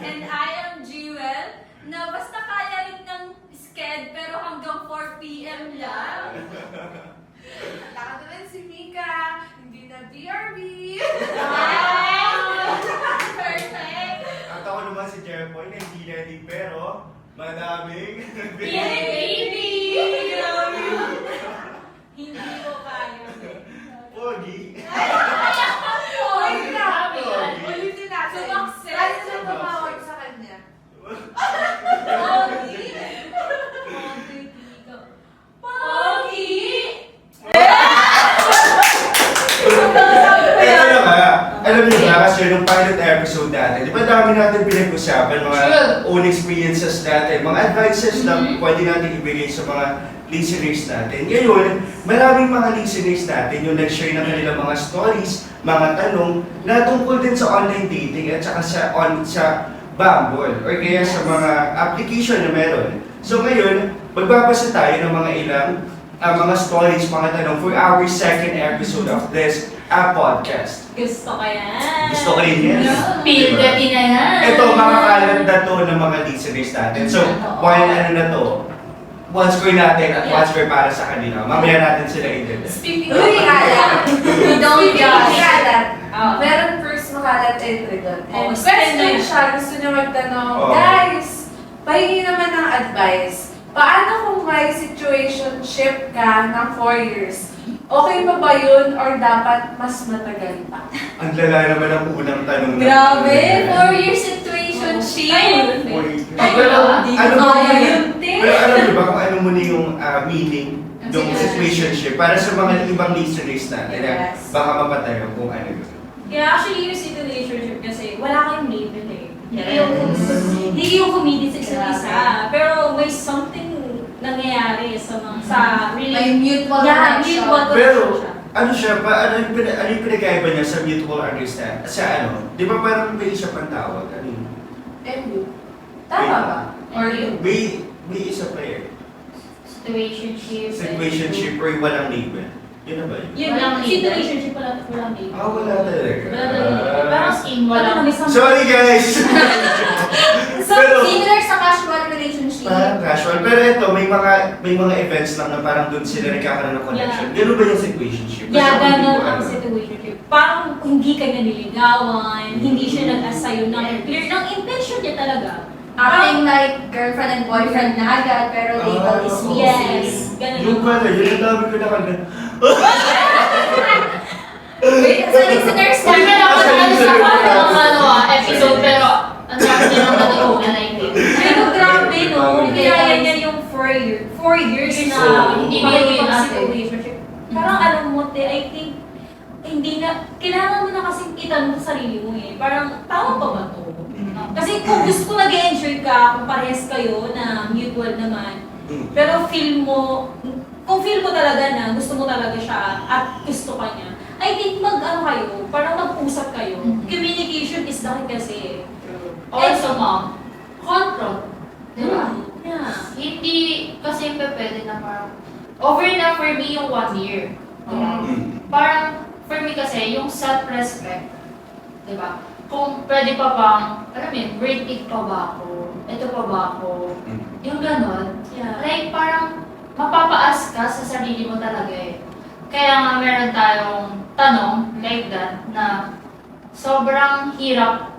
And I am Jewel, na basta kaya rin ng sked pero hanggang 4 p.m. lang. At ako naman si Mika, hindi na BRB. Wow! Perfect! At ako naman si Jepoy na hindi ready pero madaming Baby! Hindi ko kaya. Pogi. Oy, grabe. Pogi. Ulitin natin. Sumakses. Ano na tumawag sa kanya? Pogi! Pogi! Ito na nga, alam niyo ba kasi nung pilot episode natin, di ba dami natin pinag-usapan, mga own experiences natin, mga advices na pwede natin ibigay sa mga listeners natin. Ngayon, maraming mga listeners natin yung nag-share ng kanilang mga stories, mga tanong na tungkol din sa online dating at saka sa Bumble or kaya sa mga application na meron. So ngayon, magbabasa tayo ng mga ilang mga stories, mga tanong for our second episode of this podcast. Gusto ko yan. Gusto ko rin yan. Feel Diba? ready na yan. Ito, makakalat na to ng mga listeners natin. So, while ano na to, one score natin at one score para sa kanila. Mamaya natin sila i-deliver. Speaking of makalat, Don't judge. makalat, Oh. meron first makalat entry doon. Oh, And spend na question yun. siya, gusto niya magtanong, Oh. guys, pahingi naman ng advice. Paano kung may situationship ka ng 4 years? Okay pa ba yun or dapat mas matagal pa? Ang lala naman ang unang tanong na. Grabe, 4-year situationship. Pero, Hindi ano ko mo kaya muna- yun, te. pero alam niyo ba kung ano muna yung meaning Ang ng situationship para sa mga ibang listeners natin na Yes. baka mapatayo kung ano yun. Yeah, actually yung situationship kasi wala kayong label eh. Hindi yung committed sa isa't isa. Pero may something nangyayari sa May mutual yeah, connection. mutual Pero, connection siya. ano siya, ano yung pinagkaiba niya sa mutual understand? Sa ano, di ba parang may isa pang tawag? Ano yun? MU. Tama ba? Or yun? May isa pa eh. Situationship. Situationship or walang label. Yun na ba yun? Yun lang, situationship walang label. Ah, wala talaga. Wala talaga. Parang in walang- Sorry guys! So, Pero- similar sa casual relationship. Parang casual. Pero ito, may mga events lang na parang doon sila nagkakaroon ng connection. Ganun ba yung situationship? Kasi Yeah, ako hindi ganun ko ang alam. situationship. Parang hindi ka niya niligawan, hindi siya nag-assayo ng clear ng intention niya talaga. Acting like girlfriend and boyfriend na agad, pero label is Ah, missing. Yes, ganun. Yung pala, yun ang dami ko na kagad. Wait, sa listeners, Ay, namin ako sa na listeners. sa episode, pero ang dami nilang natutunan na hindi. Pero grabe no, Yes. kaya niya yung 4 years na So, hindi hindi yung natin. situationship. Parang alam mo, te, I think, hindi na, kailangan mo na kasing itanong sa sarili mo eh. Parang, tama pa ba to? Kasi kung gusto ko nag-enjoy ka, kung parehas kayo na mutual naman, pero kung feel mo talaga na gusto mo talaga siya at gusto ka niya, I think mag-ano kayo, parang mag-usap kayo. Communication is the key kasi. Also, ma'am, control. Diba? Yeah. Hindi kasi pwede na parang, over na for me yung 1 year. Diba? Parang, for me kasi, yung self-respect, diba? Kung pwede pa bang, alam mo yun, worth it pa ba ako? Ito pa ba ako? Yung ganon. Yeah. Like, parang, mapapaas ka sa sarili mo talaga eh. Kaya nga meron tayong tanong, like that, na sobrang hirap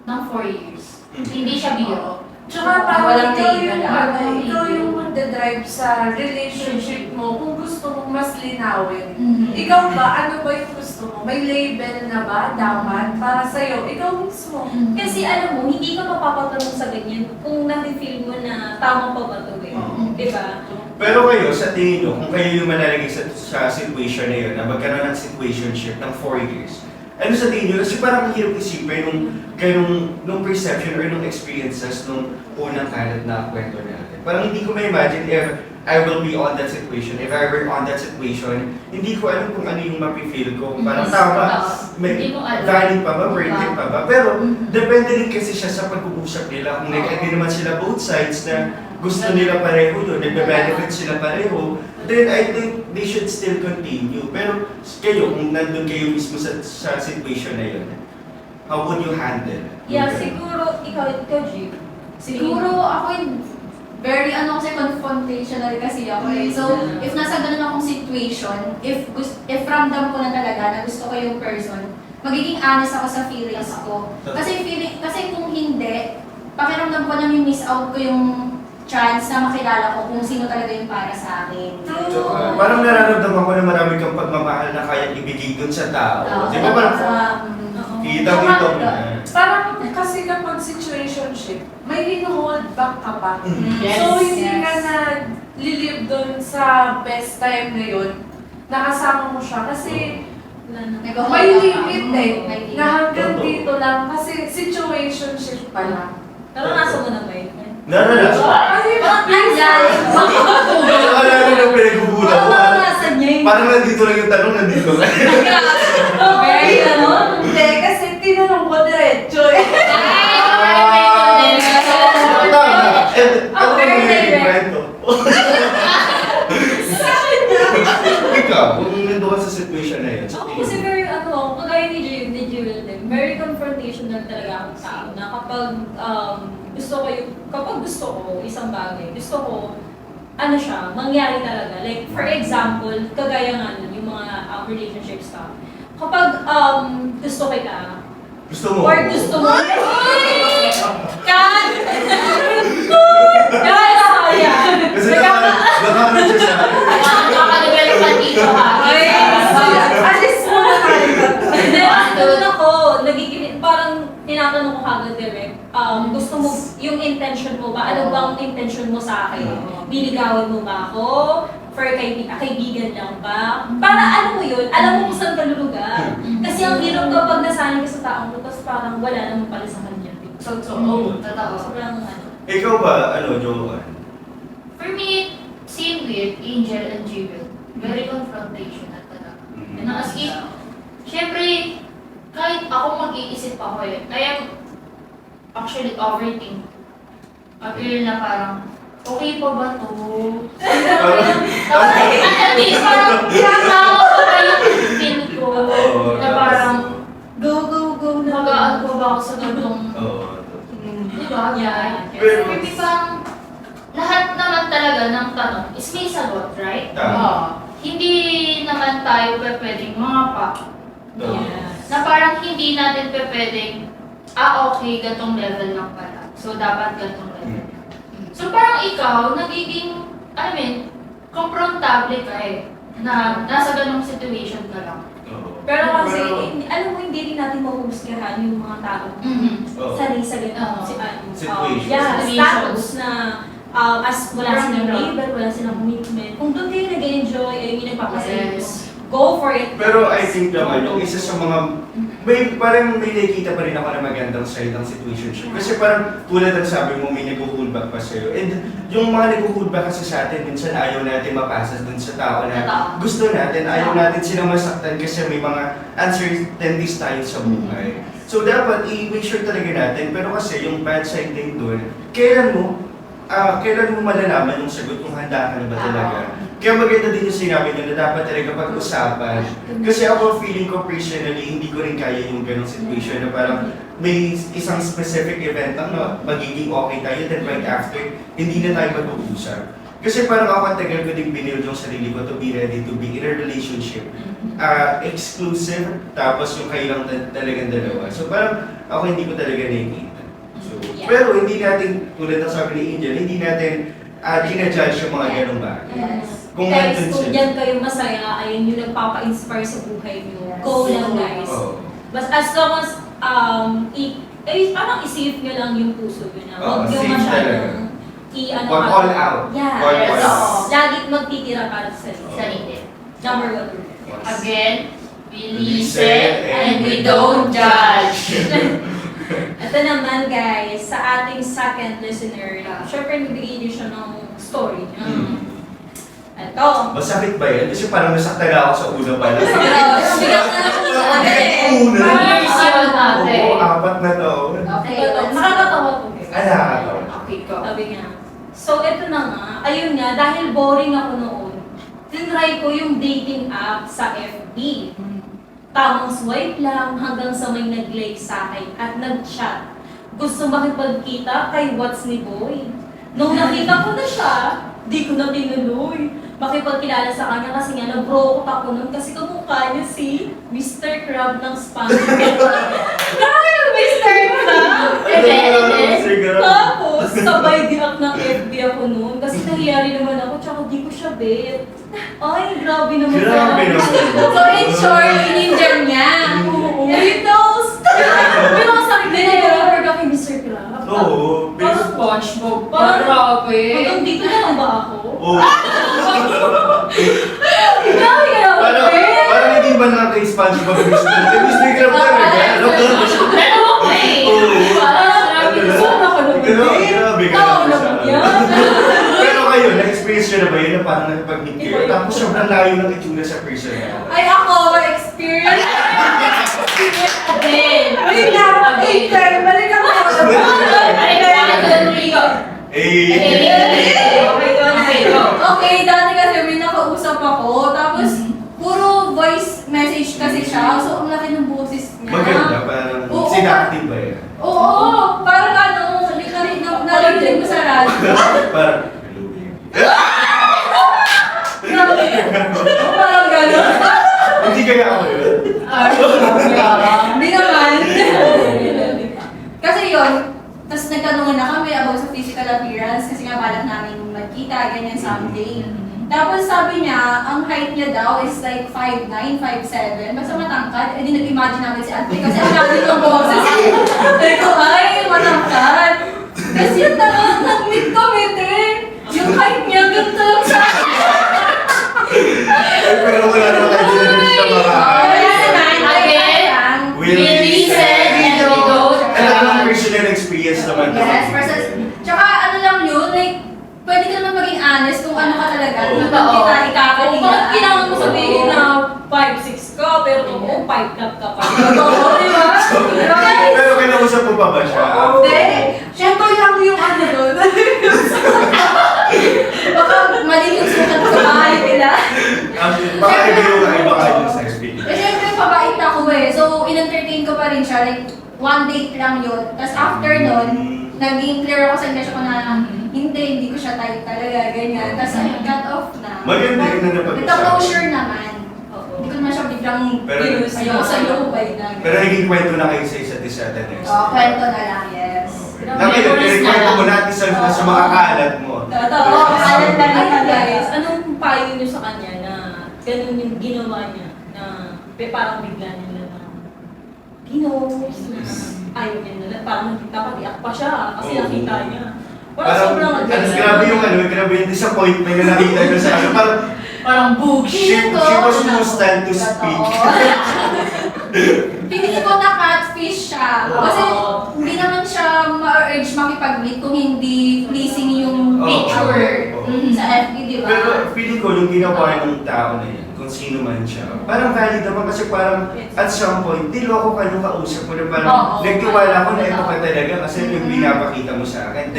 ng 4 years. Hindi siya biro. Tsaka parang Walang ikaw label, yung, ah. ikaw yung magdadrive sa relationship mo kung gusto mong mas linawin. Mhm. Ikaw ba, ano ba yung gusto mo? May label na ba dapat para sa'yo? Ikaw mismo. Kasi alam mo, hindi ka mapapatanong sa ganyan kung nafe-feel mo na tama pa ba ito eh. Diba? Pero kayo, sa tingin nyo, kung kayo yung malalagay sa situation na yun, na magkaroon ng situationship ng 4 years, ano sa tingin nyo? Kasi parang hirap isipin nung perception or nung experiences nung unang kalat na kwento natin. Parang hindi ko ma-imagine if I will be on that situation. If I were on that situation, hindi ko alam kung ano yung mapifeel ko. Parang tama, Hindi mo alam. valid pa ba, worth it pa ba? Pero depende rin kasi siya sa pag-uusap nila. Kung nag-agree naman sila both sides na gusto nila pareho yun, nagbe-benefit sila pareho, then I think they should still continue. Pero kayo, kung nandun kayo mismo sa situation na yun, how would you handle? Yeah, siguro ikaw ikaw, G. Siguro ako very kasi confrontational kasi ako eh. So, if nasa ganun akong situation, if ramdam ko na talaga na gusto ko yung person, magiging honest ako sa feelings ko. Kasi kung hindi, pakiramdam ko na miss out ko yung chance na makilala ko kung sino talaga yung para sa akin. Parang nararamdaman ko na marami kang pagmamahal na kaya ibigay dun sa tao. Di ba parang kita-kita mo na. Parang kasi kapag situationship, may hino-hold back ka pa. Yes, So, hindi yes. ka na lilive dun sa best time na yun, nakasama mo siya. Kasi Nag-hold may ka pa. limit eh, May limit. na hanggang Totoo. dito lang. Kasi situationship pa lang. Naranasan mo na ba yun? Naranasan. Ay, Alala na pinagbubulan ko. Naranasan niya yun. Parang nandito lang yung tanong, nandito lang. Very, ano? hindi, kasi tinanong ko diretso eh. Ano ba yung naging kwento? Ikaw, kung nandun ka sa situation na yun. Ako kasi very, kagaya ni Jewel din, very confrontational talaga akong tao na kapag gusto ko isang bagay, gusto ko, siya, mangyari talaga. Like, for example, kagaya nga nun, yung mga relationship stuff. Kapag gusto kita, Gusto mo? or gusto mo, Kat! Nakakaya! Kasi nakaroon siya sa akin. Nakaka-develop ka dito ha. Alis mo na tayo. Hindi, doon ako, parang tinatanong ko kagad direct, gusto mo, yung intention mo ba? Ano bang intention mo sa akin? Niligawan mo ba ako? For kaibigan lang ba? Para alam mo yun, alam mo kung saan ka lulugar. Kasi ang hirap kapag nasanay ka sa taong mo, tapos parang wala naman pala sa kanya. So, Totoo. sobrang Ikaw ba, Joanne? For me, same with Angel and Jewel. Very confrontational talaga. Na as in, syempre, kahit ako mag-iisip ako eh. Kaya actually overthink. Appeal na parang, okay pa ba to? At least parang tinatawa ko pa yung feel ko. Na parang, go na. magaan ko ba ako sa ganitong Oo. di ba? Yeah. Pero- Kasi parang lahat naman talaga ng tanong is may sagot, right? Tama. Hindi naman tayo pwedeng mga pa. Yeah. Na parang hindi natin pwedeng, okay, gantong level lang pala. So, dapat gantong level. So, parang ikaw, nagiging, confrontable ka eh. Na nasa ganong situation ka lang. Oo. Pero kasi, alam mo, hindi rin natin mahuhusgahan yung mga tao. Oo. Sanay sa Oo. Situation. Yeah, Situation. status na as wala Parang silang gano'n. label, wala silang commitment. Kung doon kayo nag-enjoy, ay yung nagpapasaya Yes. go for it. Pero I think naman, yung isa sa mga, parang may nakikita pa rin ako na magandang side ng situationship. Kasi parang tulad ng sabi mo, may nag-hold back pa sa'yo. And yung mga nag-hold back kasi sa atin, minsan ayaw natin mapasa dun sa tao na gusto natin, ayaw natin silang masaktan kasi may mga uncertainties tayo sa buhay. So dapat i-make sure talaga natin, pero kasi yung bad side din dun, kailan mo malalaman yung sagot kung handa ka na ba talaga. Kaya maganda din yung sinabi niyo na dapat talaga pag-usapan. Kasi ako feeling ko personally, hindi ko rin kaya yung ganong situation na parang may isang specific event lang na magiging okay tayo, then right after, hindi na tayo mag-uusap. Kasi parang ako ang tagal ko din binuild yung sarili ko to be ready to be in a relationship. Exclusive, tapos yung kayo lang talagang dalawa. So parang ako hindi ko talaga nakikita. So, pero hindi natin, tulad ng sabi ni Angel, hindi natin ginajudge yung mga ganong bagay. Yes. Kung Guys, nandun kung sila. dyan kayo masaya, ayun yung nagpapa-inspire sa buhay niyo. Yes. Go lang, guys. Oo. But as long as, parang isip nyo lang yung puso nyo na. Huwag yung safe masyadong Wag all out. Yeah. Wag all Yes. out. Lagi magtitira para sa sarili. Sarili. Number one rule. Again, we listen and we don't judge. Ito naman guys, sa ating second listener, syempre nagbigay din siya ng story. Ito. Masakit ba yan? Kasi parang nasaktan ako sa una pa lang. Bigat na lang siya sa atin. Una. Years yun natin. Oo, 4 na taon. Okay. Nakakatawa to guys. Nakakatawa. Okay, go. Sabi niya. So ito na nga, ayun nga, dahil boring ako noon, tinry ko yung dating app sa FB. Tamang swipe lang hanggang sa may nag-like sa akin at nag-chat. gusto makipagkita kay What's ni Boy. Nung nakita ko na siya, di ko na tinuloy. Makipagkilala sa kanya kasi nga nag-bro ako nun kasi kamukha niya si Mr. Crab ng SpongeBob. Grabe yung Mr. Crab! Tapos, sabay diak ng FB ako noon kasi nahiyari naman ako tsaka di ko siya bet. Ay, grabe naman. Grabe naman. So in short, in-injure niya. Oo. Riddles! Pero ang sakit din na yung ka kay Mr. Crab. Oo. Parang SpongeBob. Parang- Grabe. Hanggang dito na lang ba ako? Oo. Grabe ka naman, Parang hindi ba na kay SpongeBob gusto? Eh, Mr. Crab talaga. Ano ba? Pero okay. Oo. Parang sabi ko, Sobra ka naman. Grabe ka Oo naman naman sa- yan. Pero kayo, na-experience nyo na ba yun na parang nakipag-meet kayo? Tapos sobrang layo ng itsura sa personal. Ay ako, may experience. Again. Wait lang, Peter, balik ako. Ay, bakit Rico? Eh, Okay, go na. Okay, go. Okay, dati kasi may nakausap ako, tapos puro voice message kasi siya, so ang laki ng boses niya. maganda, parang Oo. seductive ba yan? Oo, parang ano, narinig ko sa radyo. Parang, Grabe. Parang gano'n. hindi kaya ako yun. Hindi naman. Kasi yun, tapos nagtanungan na kami about sa physical appearance kasi nga balak namin magkita, ganyan someday. Tapos sabi niya, ang height niya daw is like 5'9", 5'7", basta matangkad. Eh di nag-imagine namin si Ate kasi ang namin ng boses. Sabi ko, ay, matangkad. Kasi yun naman, nag-meet kami, te. Yung height niya, ganito lang siya. Eh, pero wala naman kayo dinarinig sa mga Wala naman, Again. Will Will listen and we go. Ano naman personal experience naman? Yes, versus, tsaka ano lang yun, like, pwede ka naman maging honest kung ano ka talaga. Oo. Kung bakit kita Oo, ikakalinga. bakit kailangan mo sabihin na 5'6" ka, pero totoo 5 cut ka pa. Oo, di ba? Pero kinausap mo pa ba siya? Hindi. Siyempre lang yung ano doon. Baka mali yung sukat sa bahay nila. Baka iba yung iba kayo sa experience. Eh, siyempre, pabait ako eh. So, in-entertain ko pa rin siya. Like, one date lang yun. Tapos after nun, naging clear ako sa intention ko na hindi ko siya type talaga, ganyan. Tapos ayun, cut off na. Maganda yun na napag-usapan. Nagka-closure naman. Oo. Hindi ko naman siya biglang Pero- ayoko sa lupay na. Pero naging kwento na kayo sa isa't isa at the next. Oo, kwento na lang, yes. Nakita, kwento mo natin sa mga kalat mo. Totoo, kalat na lang Ay, guys. guys, anong payo niyo sa kanya na ganun yung ginawa niya na parang bigla niya na ginos na ayaw niya na parang dapat iyak pa siya kasi Oo. nakita niya. Parang Parang, sobrang grabe yung grabe yung disappointment na nakita ko sa ano. Parang, Parang boogie. she was no stand to speak. Piling ko na catfish siya. Kasi hindi naman siya ma-urge makipag-meet kung hindi pleasing yung Oo, picture oo. sa FB, di ba? Pero feeling ko yung ginawa ng tao na yan, kung sino man siya, parang valid naman kasi parang at some point, niloko ka nung kausap mo na parang Oo. nagtiwala ko na ito ka talaga kasi yung pinapakita mo sa akin.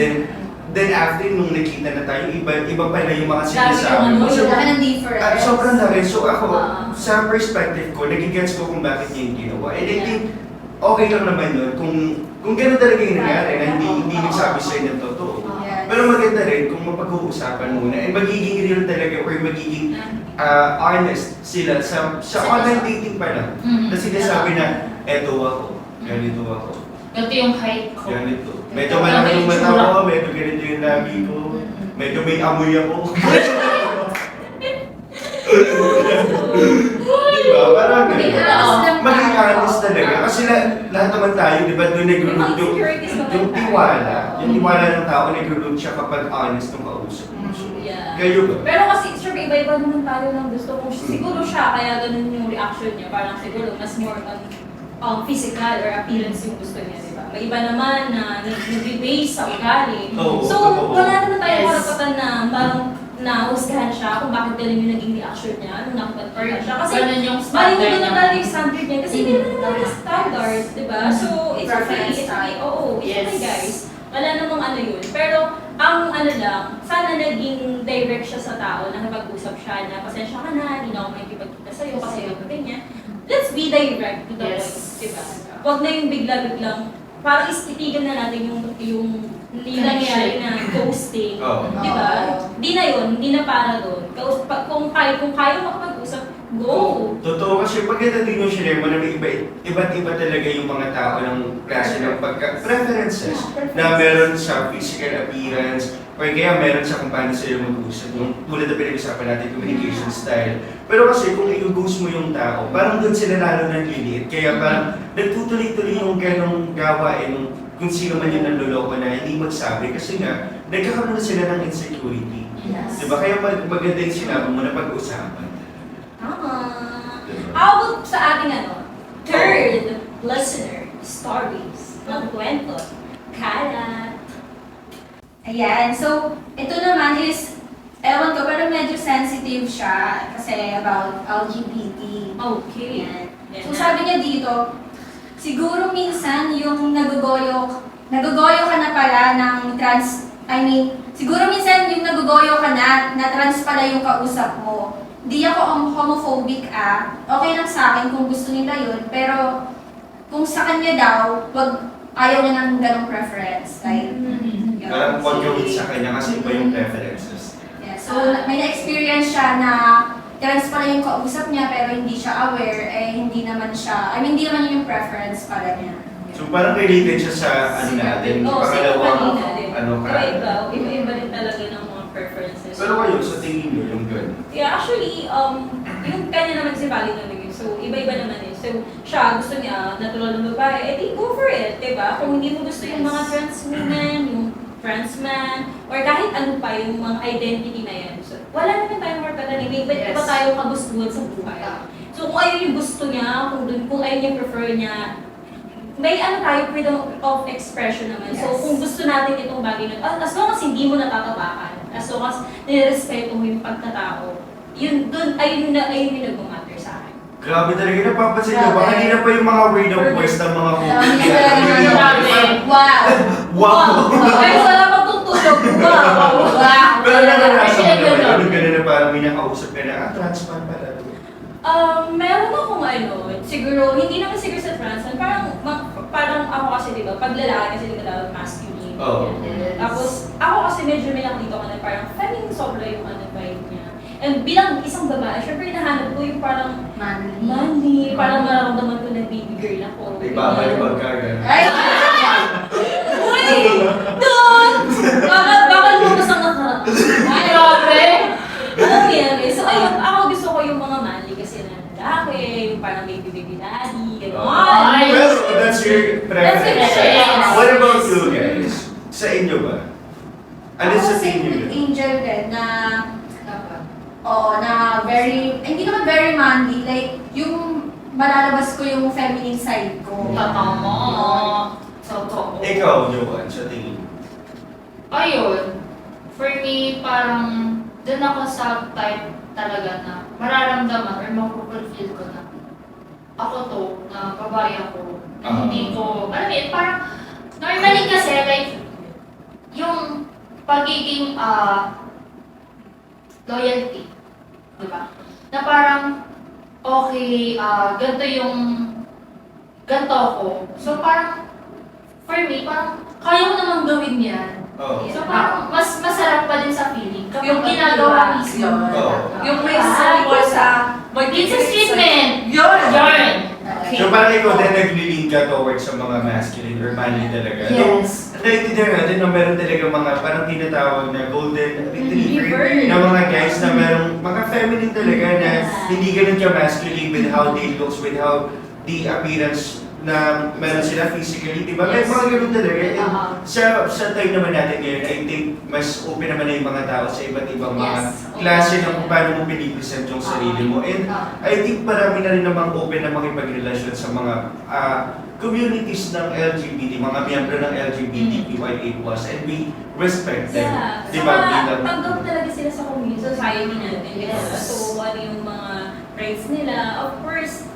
Then after nung nakita na tayo, iba pala yung mga sinasabi mo. So, So, laki ng difference. at sobrang laki. So ako, Ah. sa perspective ko, nagigets ko kung bakit niya yung ginawa. And I think, okay lang naman yun kung gano'n talaga yung nangyari na hindi nagsabi sa'yo ng totoo. Yes. Pero maganda rin kung mapag-uusapan muna and magiging real talaga or magiging honest sila sa online dating pa lang. Mhm. Na sinasabi na, eto ako, ganito ako, Ganito yung height ko. ganito. Medyo malaki yung mata ko, medyo ganito yung labi ko, medyo may amoy ako. Diba? Parang Maging ganun. honest lang Maging tayo. honest talaga. Kasi lahat naman tayo, di ba, doon nag-root Yung insecurities naman yung tayo. tiwala. Yung tiwala ng tao, nag-root siya kapag honest ng kausap mo. So, Yeah. kayo ba? Pero kasi syempre iba-iba naman tayo ng gusto ko. Siguro siya, kaya ganun yung reaction niya. Parang siguro mas more on physical or appearance yung gusto niya, di ba? May iba naman na nag-base sa ugali. Oo, So, totoo. wala naman tayong Yes. karapatan na parang nahusgahan siya kung bakit ganun yung naging reaction niya nung nakapagpagpag siya. Kasi Ganun yung mali standard mo niya. talaga yung standard niya. Kasi hindi naman naman yung standard, di ba? So, it's okay. Preference It's okay. tayo. Oo, it's Yes. okay guys. Wala namang ano yun. Pero, ang ano lang, sana naging direct siya sa tao, nakipag-usap siya na, pasensya ka na, hindi na ako makikipagkita sa'yo kasi yung ganyan. Let's be direct to the Yes. point, diba? Huwag na yung bigla-biglang parang istipigan na natin yung hindi nangyayari na ghosting. Oo. Di ba? Di na yun, hindi na para doon. Kung kaya makapag-usap, go! Totoo kasi pagdating yung share mo na may iba't iba talaga yung mga tao ng klase ng preferences na meron sa physical appearance or kaya meron sa kung paano sila mag-usap. Yung tulad na pinag-usapan natin, communication style. Pero kasi kung i-ghost mo yung tao, parang doon sila lalo nang liliit. Kaya parang nagtutuloy-tuloy yung ganong gawain kung sino man yung nanloloko na hindi magsabi kasi nga, nagkakaroon na sila ng insecurity. Yes. Diba? Kaya maganda yung sinabi mo na pag-uusapan. Tama. Diba? How about sa ating third listener, stories ng kwento, kalat. Ayan, so ito naman is, ewan ko, pero medyo sensitive siya kasi about LGBT. Okay. Ayan. Yan So na. sabi niya dito, siguro minsan yung nagugoyo ka na pala ng siguro minsan yung nagugoyo ka na trans pala yung kausap mo. Di ako homophobic okay lang sa akin kung gusto nila yun, pero kung sa kanya daw, ayaw niya ng ganong preference. Like, yun. Parang contribute sa kanya kasi iba yung preferences. Yeah, so may na-experience siya na trans pala yung kausap niya pero hindi siya aware, hindi naman yun yung preference pala niya. So parang related siya sa ano natin, Oo, pangalawang kanina, di ba? ano ka. Iba-iba rin talaga ng mga preferences. Pero kayo, sa tingin nyo, yung gano'n? Yeah, actually, yung kanya naman si Vali talaga. So, iba-iba naman eh. So, siya, gusto niya, natural ng babae, di go for it, diba? Kung hindi mo gusto yung mga trans women, yung trans man, or kahit ano pa yung mga identity na yan. So, wala naman tayong more pala, iba tayong kagustuhan sa buhay. So, kung ayaw yung gusto niya, kung ayaw niya prefer niya, may tayo, freedom of expression naman. So, Yes. kung gusto natin itong bagay na, as long as hindi mo natatapakan, as long as nirespeto mo yung pagkatao, ayun yung nagmamatter sa akin. Grabe talaga, napapansin nyo ba? Kanina pa yung mga word of voice ng mga Wow! Wow! Ay, wala pang tutulog. Wow! Pero naranasan mo Actually, naman, ganun. yung gano'n na parang may nakausap ka na, trans man pala. Meron akong siguro, hindi naman siguro sa trans, parang ako kasi, di ba, pag lalaki kasi di ba tawag masculine. Oo. Tapos, ako kasi medyo may nakita ko na parang feminine sobra yung vibe niya. And bilang isang babae, syempre hinahanap ko yung parang manly, parang mararamdaman ko na baby girl ako. May babalibag ka gano'n. Ay! Uy! Doon! Bakal mo masang nakaraan. Ay, grabe! Alam mo yan eh. So ayun, ako gusto ko yung mga manly kasi na lalaki, yung parang baby daddy, gano'n. Ay! Well, that's your preference. That's your preference. What about you guys? Sa inyo ba? Ano Ako sa same tingin with nyo? Angel din na na hindi naman very manly, like yung malalabas ko yung feminine side ko. Tama. Totoo. Ikaw, Joanne, sa tingin mo? Ayun. For me, parang dun ako sa type talaga na mararamdaman or mapupulfill ko na ako to, na babae ako. Na hindi ko, alam mo yun, parang normally kasi like yung pagiging loyalty, di ba? Na parang okay, ganito ako. So parang for me, parang kaya ko namang gawin yan. Oo. So parang mas masarap pa din sa feeling kapag Yung ginagawa pag-iwas, mismo. yun. Oo. Yung may sample sa It's a treatment! Yun! Yarn! So parang ikaw din naglilink ka towards sa mga masculine or manly talaga. Yes. Naiintindihan natin na meron talaga mga parang tinatawag na golden retriever Retriever. na mga guys na merong mga feminine talaga na Yes. hindi ganun ka-masculine with how they looks, with how the appearance na meron sila physically, di ba? May Yes. mga ganun talaga. And Uh-huh. sa time naman natin ngayon, I think mas open naman na yung mga tao sa iba't ibang mga Yes. klase ng kung paano mo pinipresent yung sarili mo. And I think marami na rin namang open na makipagrelasyon sa mga communities ng LGBT, mga miyembro ng LGBTQIA+, and we respect them. Yeah. Di ba? Saka, Bilang, tanggap talaga sila sa community, society natin. Yes. So, ano yung mga rights nila. Of course,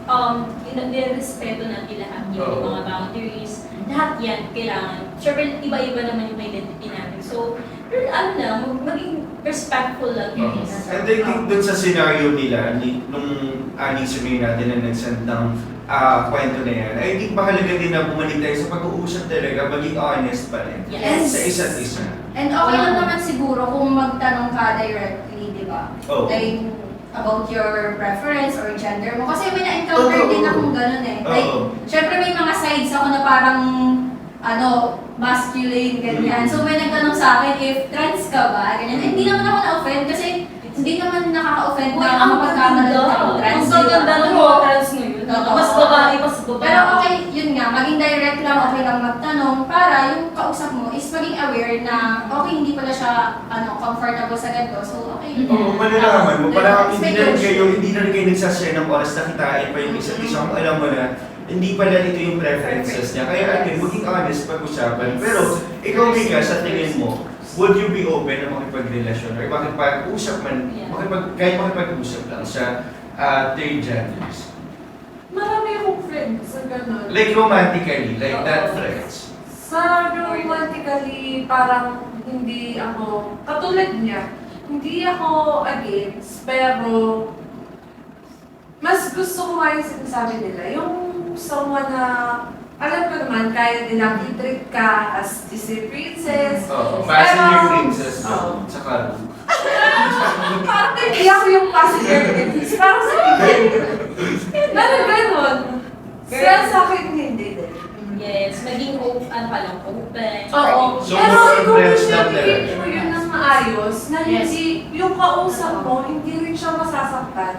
nirespeto natin lahat yung Oo. mga boundaries. Lahat yan, kailangan. Siyempre, iba-iba naman yung identity natin. So, pero ano lang, maging respectful lang yun. and I think dun sa scenario nila, nung listener natin na nagsend ng kwento na yan, I think mahalaga din na bumalik tayo sa pag-uusap talaga, maging honest pa rin Yes. sa isa't isa. And okay lang naman siguro kung magtanong ka directly, di ba? Oo. Like, about your preference or gender mo. Kasi may na-encounter Oo. din akong ganun eh. Like, Oo. syempre may mga sides ako na parang, masculine, ganyan. So may nagtanong sa akin if trans ka ba, ganyan. Hindi naman ako na-offend kasi hindi naman nakaka-offend Uy, na ang mapagkamalan ganda. ka trans. Ang di ba? ganda ng mga trans ngayon. Totoo. Mas babae, mas babae. Pero okay, yun nga, maging direct lang, okay lang magtanong para yung kausap mo is maging aware na okay, hindi pala siya comfortable sa ganito. So okay. Oo, malalaman mo. Parang May hindi na rin kayo nagsashare ng oras na kitain pa yung isa't isa. Kung alam mo na, hindi pala ito yung preferences niya. Kaya again, maging honest pag-usapan. Pero, ikaw, Mika, sa tingin mo, would you be open na makipagrelasyon or makipag-usap man, kahit makipag-usap lang sa third genders? Marami akong friends na gano'n. Like romantically, like that friends. Sa romantically, parang hindi ako, katulad niya, hindi ako against, pero mas gusto ko nga yung sinasabi nila, yung someone na, alam ko naman, kaya nilang i-treat ka as Disney princess. Oo, Pero- passenger princess Oo. doon, sa Karug. Parang hindi ako yung passenger princess, parang sa akin. Parang ganon. Kaya sa akin hindi din. Yes, maging ano ka lang, open. Oo. So, Pero more ikaw din friends siya, lang bigyan talaga. mo yun ng maayos na Yes. hindi, yung kausap mo, hindi rin siya masasaktan.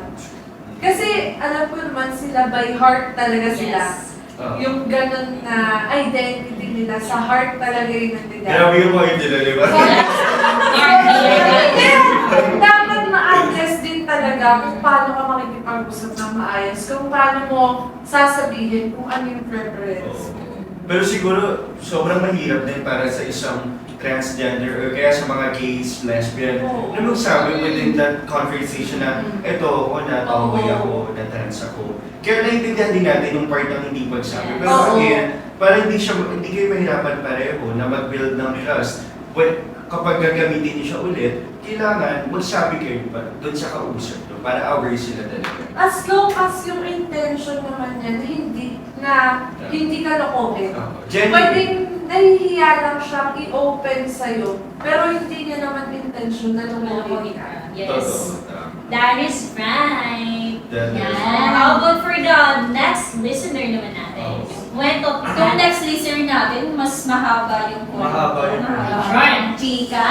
Kasi alam ko naman sila by heart talaga sila. Yes. Oo. Yung ganun na identity nila, sa heart talaga yung nandiyan. Grabe yung point nila, di ba? Pero dapat ma-address din talaga kung paano ka makikipag-usap ng maayos, kung paano mo sasabihin kung ano yung preference. Pero siguro, sobrang mahirap din para sa isang transgender o kaya sa mga gays, lesbian, Oo. na magsabi within that conversation na eto, o na tomboy Oo. ako, na trans ako. Kaya naiintindihan din natin yung part ng hindi pagsabi. Pero Oo. again, parang hindi kayo mahirapan pareho na mag-build ng trust. When, kapag gagamitin niyo siya ulit, kailangan magsabi kayo pa doon sa kausap no, para aware sila talaga. As long as yung intention naman niya na hindi ka lokohin. Genuine. Pwedeng nahihiya lang siyang i-open sa'yo, pero hindi niya naman intention na lumokohin ka. Yes. Totoo. That is right. That is Yeah. How about for the next listener naman natin? Yung kwento. Itong next listener natin, mas mahaba yung kwento. Mahaba yung Right. Chika.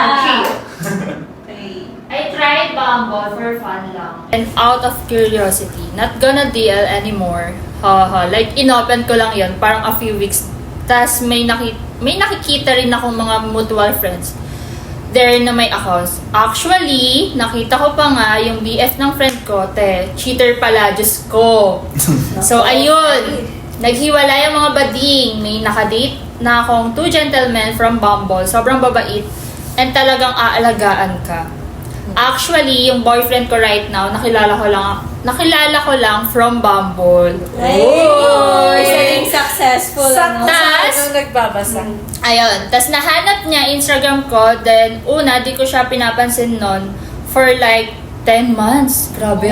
Okay. I tried Bumble for fun lang. And out of curiosity, not gonna deal anymore. Haha, like inopen ko lang yon parang a few weeks. Tas may nakikita rin akong mga mutual friends there na may accounts. Actually, nakita ko pa nga yung BF ng friend ko, cheater pala, Diyos ko. So ayun, naghiwalay ang mga bading. May nakadate na akong 2 gentlemen from Bumble. Sobrang babait. And talagang aalagaan ka. Actually, yung boyfriend ko right now, nakilala ko lang from Bumble. Ay! Naging successful. Sakto Tas- sa nagbabasa. Ayun. Tapos nahanap niya Instagram ko. Then, di ko siya pinapansin nun for like 10 months. Grabe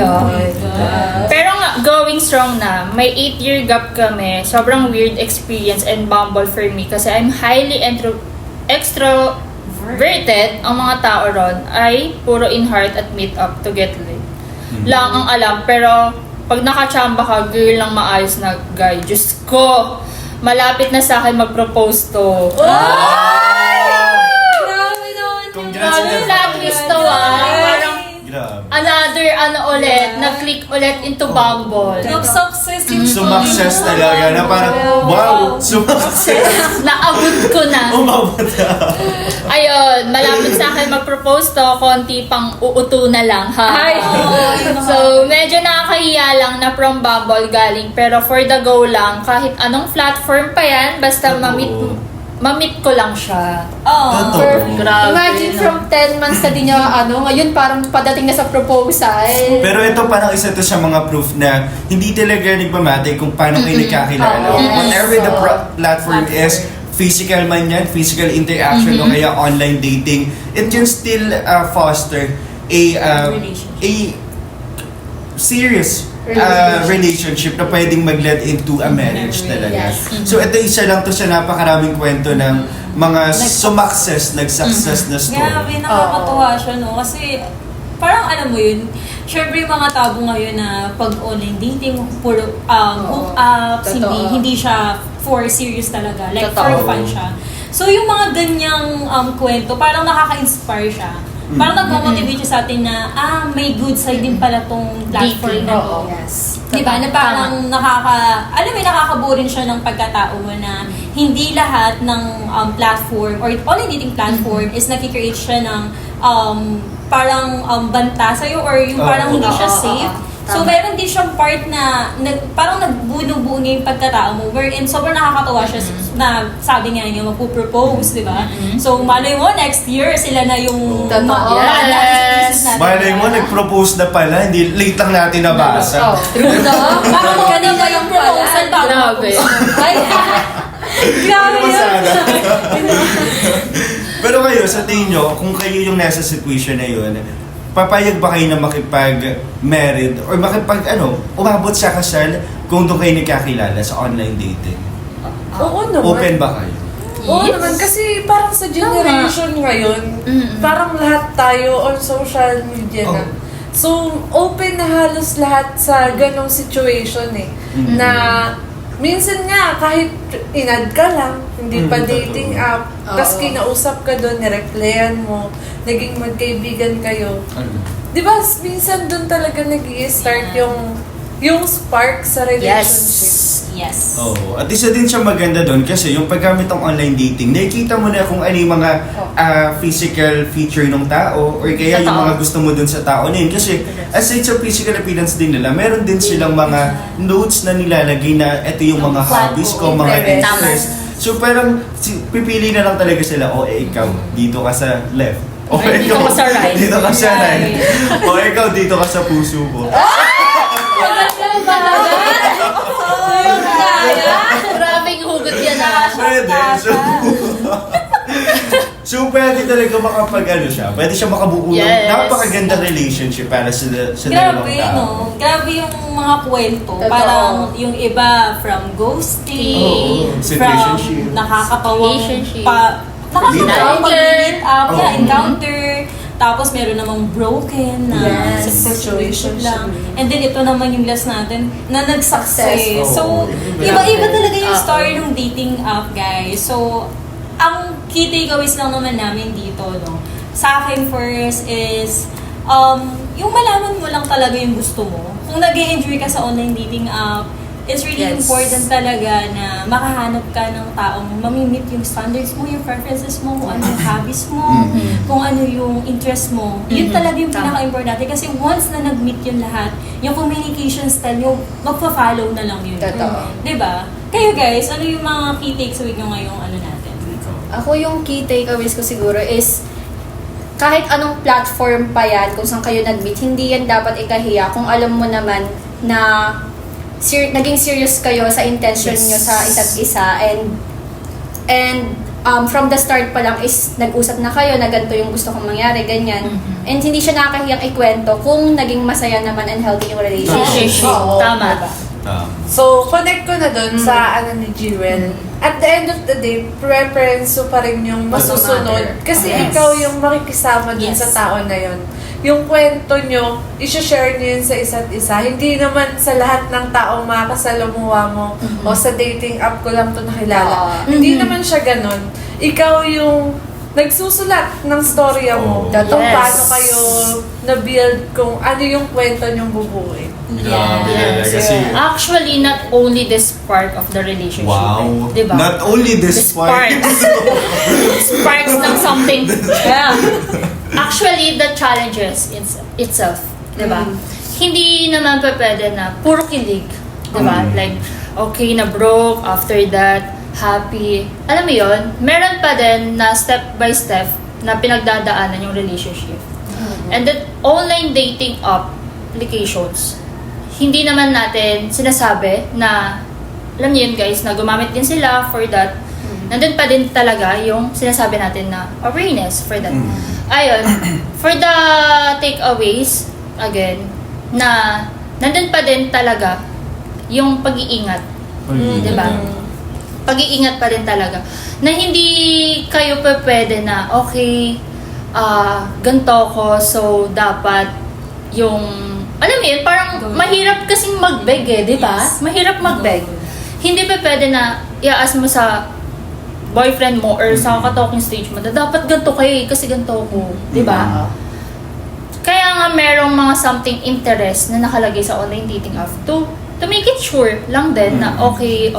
Pero nga, going strong na. May 8-year gap kami. Sobrang weird experience and Bumble for me. Kasi I'm highly extroverted. Ang mga tao ron ay puro in heart at meet up to get laid. Lang ang alam. Pero pag nakachamba ka, girl lang maayos na guy. Diyos ko! Malapit na sa akin mag-propose to. Grabe naman yung Congrats Grabe na- plot twist to Parang Grabe. another ulit, nag-click ulit into Bumble. success yung Sumakses talaga na parang, wow, sumakses. Naabot ko na. Umabot na. Ayun, malapit sa akin mag-propose to, konti pang uuto na lang, ha? So, medyo nakakahiya lang na from Bumble galing, pero for the go lang, kahit anong platform pa yan, basta mamit ko lang siya. Totoo. Grabe. Imagine from 10 months na din niya, ngayon parang padating na sa proposal. Pero ito parang isa to sa mga proof na hindi talaga nagmamatter kung paano kayo nagkakilala. Whatever the platform is, physical man yan, physical interaction o kaya online dating, it can still foster a serious relationship na pwedeng mag-lead into a marriage talaga. Yes. So ito isa lang to sa napakaraming kwento ng mga nag-success na story. Grabe, nakakatuwa siya, no? Kasi, parang alam mo yun, syempre yung mga tabo ngayon na pag online dating, puro hookups, Totoo. hindi siya for serious talaga. Like, Totoo. for fun siya. So, yung mga ganyang kwento, parang nakaka-inspire siya. Parang nag-motivate siya sa atin na, may good side din pala tong platform na to. Yes. Di ba? Na parang nakakabuo rin siya ng pagkatao mo na hindi lahat ng platform or online dating platform is nakikreate siya ng parang banta sa'yo or yung parang hindi siya safe. So, meron din siyang part na parang nagbuno-buo niya yung pagkatao mo wherein sobrang nakakatawa siya na sabi nga niya magpo-propose, di ba? So, malay mo, next year sila na yung Totoo. yes. Malay mo, nag-propose na pala, hindi late lang natin nabasa. True na. Baka mo kanina yung proposal bago Grabe. Ay, grabe Ano yun. sana? Pero kayo, sa tingin nyo, kung kayo yung nasa situation na yun, papayag ba kayo na makipag-married or umabot sa kasal kung doon kayo nagkakilala sa online dating? Oo naman. Open ba kayo? Oo naman, kasi parang sa generation ngayon, parang lahat tayo on social media na. Oh. So, open na halos lahat sa ganong situation eh. Na minsan nga, kahit inad ka lang, hindi pa dating app, tas kinausap ka doon, nireplyan mo, naging magkaibigan kayo. Ano? Di ba, minsan doon talaga nag-i-start yung spark sa relationship. Yes. Oo. At isa din siya maganda doon kasi yung paggamit ng online dating, nakikita mo na kung ano yung mga physical feature ng tao or kaya yung mga gusto mo doon sa tao na yun. Kasi aside sa physical appearance din nila, meron din silang mga notes na nilalagay na ito yung mga hobbies ko, mga interests. So parang pipili na lang talaga sila, ikaw, dito ka sa left. O Dito ka sa right. Dito ka sa right. O ikaw, dito ka sa puso ko. Grabing hugot yan Pwede. So, pwede talaga siya. Pwede siya makabuo ng Yes. napakaganda relationship para sa dalawang Grabe, tao. no? Grabe yung mga kwento. Totoo. Parang yung iba from ghosting, Oo, from situationship. nakakatawang Relationship. nakakatawang Encounter. pag-meet up, Oo. encounter. Tapos meron namang broken na Yes. situationship lang. And then ito naman yung last natin na nag-success. Success. So, Oo. iba-iba talaga yung story ng dating app, guys. So, ang key takeaways lang naman namin dito, no? Sa akin first is, yung malaman mo lang talaga yung gusto mo. Kung nag-enjoy ka sa online dating app, it's really Yes. important talaga na makahanap ka ng taong mamimit yung standards mo, yung preferences mo, kung ano yung hobbies mo, kung ano yung interest mo. Yun talaga yung pinaka-importante kasi once na nag-meet yun lahat, yung communication style, yung magpa-follow na lang yun. Totoo. Diba? Kayo guys, ano yung mga key takeaways nyo ngayong ano natin? Ako yung key takeaways ko siguro is kahit anong platform pa yan, kung saan kayo nag-meet, hindi yan dapat ikahiya kung alam mo naman na naging serious kayo sa intention nyo sa isa't isa and from the start pa lang is nag-usap na kayo na ganito yung gusto kong mangyari, ganyan. And hindi siya nakakahiyang ikwento kung naging masaya naman and healthy yung relationship. Oo. Tama. So, connect ko na dun sa ni Jewel. At the end of the day, preference mo pa rin yung masusunod. Kasi Yes. ikaw yung makikisama dun Yes. sa tao na yun. Yung kwento nyo, isi-share nyo yun sa isa't isa. Hindi naman sa lahat ng taong makakasalamuha mo o sa dating app ko lang to nakilala. Hindi naman siya ganun. Ikaw yung nagsusulat ng storya mo. Oh. Kung Yes. paano kayo na-build, kung ano yung kwento nyong bubuin. Grabe talaga kasi... Actually, not only the spark of the relationship. Wow. Diba? Not only The this part. Sparks ng something. Yeah. Actually, the challenges itself. Diba? Hindi naman pa pwede na puro kilig. Diba? Like, okay na broke, after that, happy. Alam mo yon, meron pa din na step by step na pinagdadaanan yung relationship. And then, online dating applications, hindi naman natin sinasabi na, alam niyo yun guys, na gumamit din sila for that. Nandun pa din talaga yung sinasabi natin na awareness for that. Ayun, for the takeaways, again, na nandun pa din talaga yung pag-iingat. Diba? Pag-iingat pa rin talaga. Na hindi kayo pa pwede na, okay, ganito ko, so dapat yung, alam mo yun, parang mahirap kasing mag-beg eh, di ba? Yes. Mahirap mag-beg. Hindi pa pwede na i-ask mo sa boyfriend mo or sa ka-talking stage mo na dapat ganito kayo eh, kasi ganito ko, di ba? Kaya nga merong mga something interest na nakalagay sa online dating app to make it sure lang din na okay to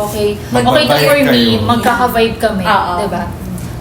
Magbabayad for me, kayo. magkaka-vibe kami, Oo. di ba?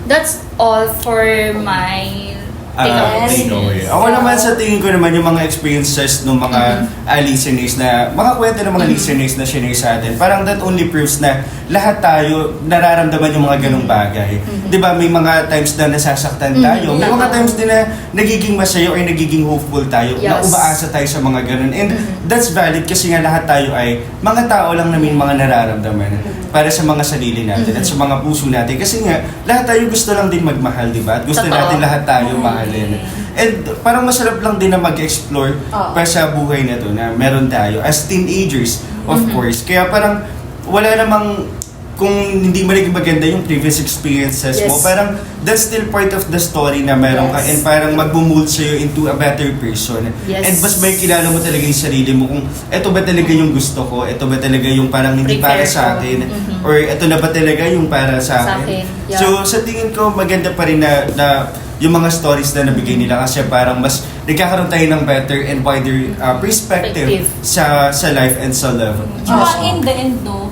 That's all for my Takeaway. Ako naman sa tingin ko naman yung mga experiences ng mga listeners na, mga kwento ng mga listeners na shinare sa atin, parang that only proves na lahat tayo nararamdaman yung mga ganong bagay. Di ba may mga times na nasasaktan tayo, may mga times din na nagiging masaya or nagiging hopeful tayo, na Yes. umaasa tayo sa mga ganon. And that's valid kasi nga lahat tayo ay mga tao lang na may mga nararamdaman para sa mga sarili natin at sa mga puso natin. Kasi nga, lahat tayo gusto lang din magmahal, di ba? At gusto Totoo. natin lahat tayo mahalin. And parang masarap lang din na mag-explore pa sa buhay na to na meron tayo as teenagers, of course. Kaya parang wala namang, kung hindi mo naging maganda yung previous experiences mo, Yes. parang that's still part of the story na meron ka and parang mag-mold sa'yo into a better person. Yes. And mas may kilala mo talaga yung sarili mo kung eto ba talaga yung gusto ko, eto ba talaga yung parang hindi para Prepare sa ko. akin, or eto na ba talaga yung para sa Sa akin. akin, yeah. So sa tingin ko maganda pa rin na yung mga stories na nabigay nila kasi parang mas nagkakaroon tayo ng better and wider perspective sa life and sa love. Tsaka in the end, no,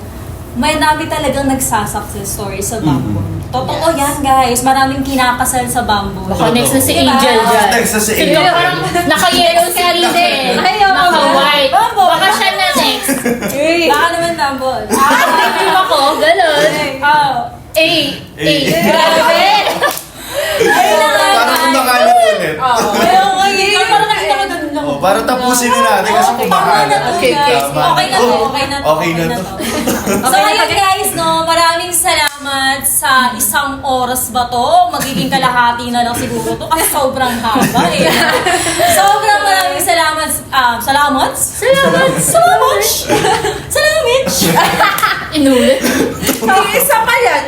may dami talagang nagsasuccess story sa Bumble. Totoo yan, guys. Maraming kinakasal sa Bumble. Baka next na si Diba? Angel dyan. Next na si Sige, Angel. parang naka-yellow si Aride. Ayaw, Naka-white. Bumble. Baka siya na next. Baka naman Bumble. Dream ako, ganun. Oh. Grabe! Ayun na nga, Parang guys. kumakalat ulit. Ayaw, ngayon. Parang nakita ko doon lang. Para tapusin na natin kasi Tama na kumakalat. to, Okay, guys. tama. Okay na to, okay na to. Okay na to. So, ayun guys, no, maraming salamat sa isang oras ba to? Magiging kalahati na lang siguro to kasi sobrang haba eh. Sobrang maraming salamat. Salamat? Inulit. Isa pa yan.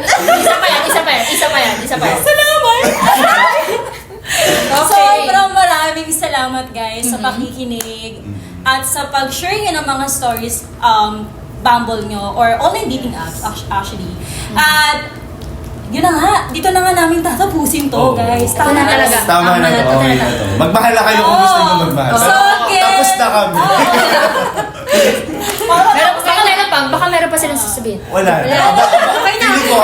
Isa pa yan. Salamat! Okay. Sobrang maraming salamat guys sa pakikinig at sa pag-share nyo ng mga stories Bumble nyo or online dating apps actually. At yun na nga, dito na nga namin tatapusin to Oo. guys. Ito na talaga. Tama na to, okay na to. Magmahal na kayo kung gusto nyo magmahal. So, again, Tapos na kami. Baka meron pa silang sasabihin. Wala. Feeling ko,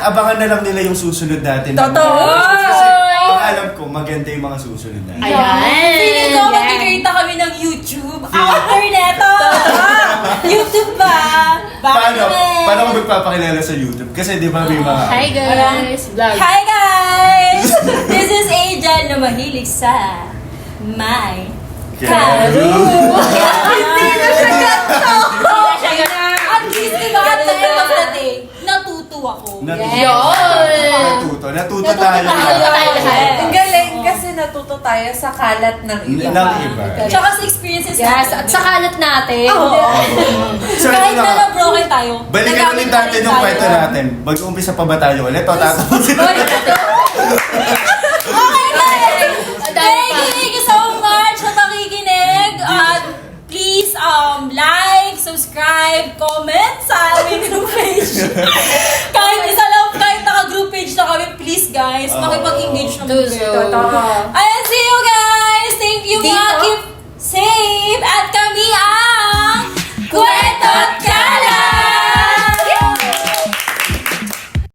abangan na lang nila yung susunod natin. Totoo. Kasi ang alam ko, maganda yung mga susunod natin. Ayan. Feeling ko, mag-create kami ng YouTube. After neto! YouTube ba? Bakit Paano ko magpapakilala sa YouTube? Kasi di ba may mga... Hi guys! Vlog. Hi guys! This is Angel na mahilig sa my Karu! Hindi na siya At least diba, at the end of the day, natuto ako. Natuto tayo. Ang galing kasi natuto tayo sa kalat ng iba. Ng iba. Tsaka sa experiences Yes, at sa kalat natin. So, kahit ito na na. na-broken tayo, Balikan nagamit ulit pa natin rin yung tayo. kwento natin. Mag-umpisa pa ba tayo ulit? O tatapusin Okay guys! Thank you so much sa pakikinig. At please like, subscribe, comment sa aming group page. Kahit isa lang, kahit naka-group page na kami, please guys, makipag-engage na Do so. And see you guys! Thank you Dito.